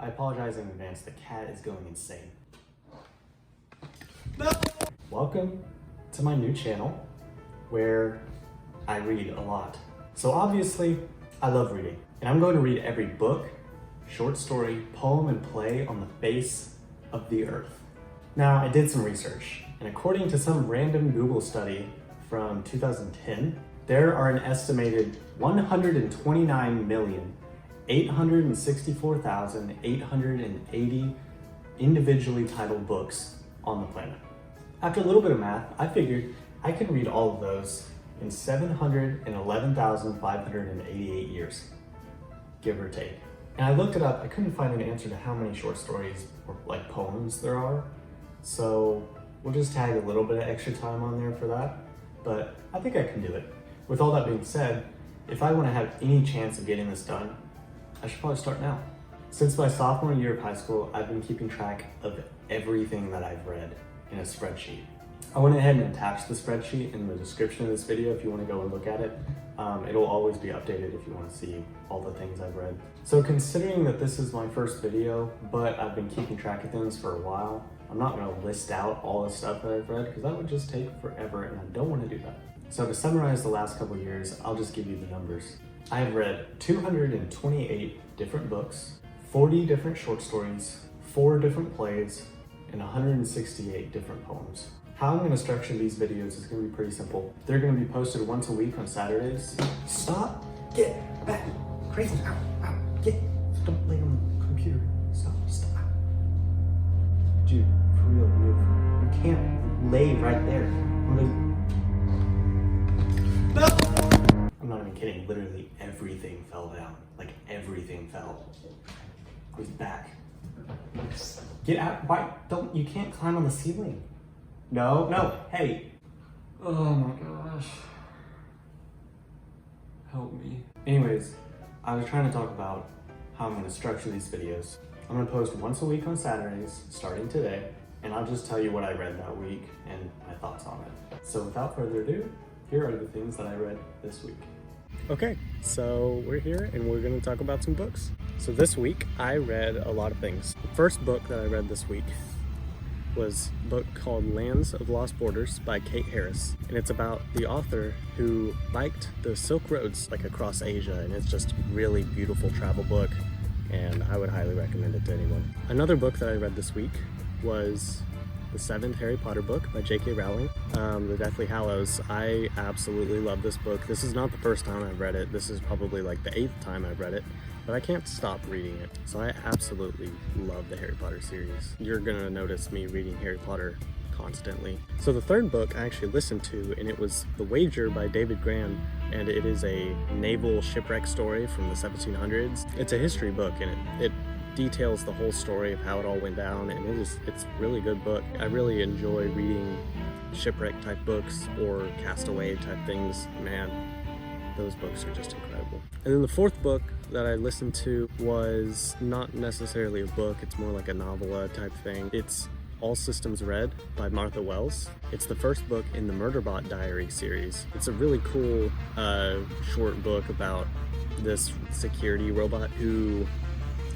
I apologize in advance, the cat is going insane. No! Welcome to my new channel where I read a lot. So obviously, I love reading. And I'm going to read every book, short story, poem, and play on the face of the earth. Now, I did some research, and according to some random Google study from 2010, there are an estimated 129,864,880 individually titled books on the planet. After a little bit of math, I figured I could read all of those in 711,588 years, give or take. And I looked it up, I couldn't find an answer to how many short stories or like poems there are. So we'll just tag a little bit of extra time on there for that, but I think I can do it. With all that being said, if I want to have any chance of getting this done, I should probably start now. Since my sophomore year of high school, I've been keeping track of everything that I've read in a spreadsheet. I went ahead and attached the spreadsheet in the description of this video if you want to go and look at it. It'll always be updated if you want to see all the things I've read. So considering that this is my first video, but I've been keeping track of things for a while, I'm not going to list out all the stuff that I've read because that would just take forever and I don't want to do that. So to summarize the last couple of years, I'll just give you the numbers. I have read 228 different books, 40 different short stories, 4 different plays, and 168 different poems. How I'm going to structure these videos is going to be pretty simple. They're going to be posted once a week on Saturdays. Stop! Get back! Crazy! Ow! Ow! Get! Don't lay on the computer. Stop! Stop! Dude, for real, you can't lay right there. No! I'm not even kidding. Literally everything fell down. Like everything fell. He's back. Get out! Why? Don't! You can't climb on the ceiling. No, no, hey. Oh my gosh. Help me. Anyways, I was trying to talk about how I'm gonna structure these videos. I'm gonna post once a week on Saturdays, starting today, and I'll just tell you what I read that week and my thoughts on it. So without further ado, here are the things that I read this week. Okay, so we're here and we're gonna talk about some books. So this week, I read a lot of things. The first book that I read this week was a book called Lands of Lost Borders by Kate Harris, and it's about the author who biked the Silk Roads like across Asia, and it's just a really beautiful travel book, and I would highly recommend it to anyone. Another book that I read this week was the 7th Harry Potter book by J.K. Rowling, The Deathly Hallows. I absolutely love this book. This is not the first time I've read it. This is probably like the 8th time I've read it, but I can't stop reading it. So I absolutely love the Harry Potter series. You're gonna notice me reading Harry Potter constantly. So the third book I actually listened to, and it was The Wager by David Graham, and it is a naval shipwreck story from the 1700s. It's a history book, and it details the whole story of how it all went down, and it's a really good book. I really enjoy reading shipwreck type books or castaway type things. Man, those books are just incredible. And then the fourth book that I listened to was not necessarily a book, it's more like a novella type thing. It's All Systems Red by Martha Wells. It's the first book in the Murderbot Diary series. It's a really cool short book about this security robot who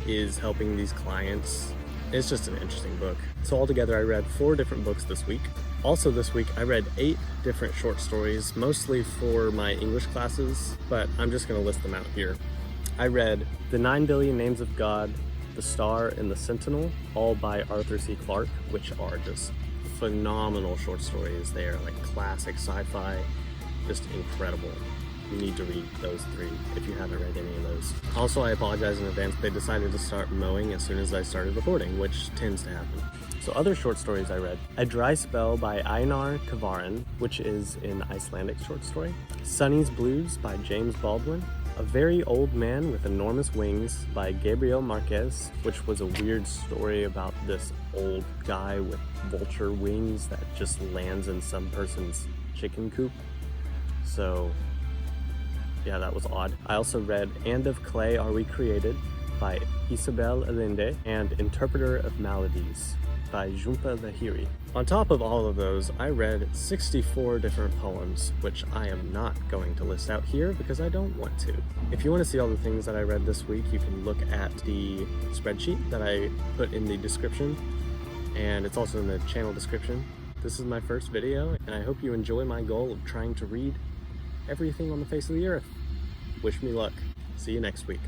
is helping these clients. It's just an interesting book. So altogether I read 4 different books this week. Also this week I read 8 different short stories, mostly for my English classes, but I'm just gonna list them out here. I read The 9 Billion Names of God, The Star and the Sentinel, all by Arthur C. Clarke, which are just phenomenal short stories. They are like classic sci-fi, just incredible. You need to read those 3 if you haven't read any of those. Also, I apologize in advance. They decided to start mowing as soon as I started recording, which tends to happen. So other short stories I read. A Dry Spell by Einar Kavarin, which is an Icelandic short story. Sonny's Blues by James Baldwin. A Very Old Man with Enormous Wings by Gabriel Marquez, which was a weird story about this old guy with vulture wings that just lands in some person's chicken coop. So yeah, that was odd. I also read And of Clay Are We Created by Isabel Allende and Interpreter of Maladies by Jhumpa Lahiri. On top of all of those, I read 64 different poems, which I am not going to list out here because I don't want to. If you want to see all the things that I read this week, you can look at the spreadsheet that I put in the description, and it's also in the channel description. This is my first video, and I hope you enjoy my goal of trying to read everything on the face of the earth. Wish me luck. See you next week.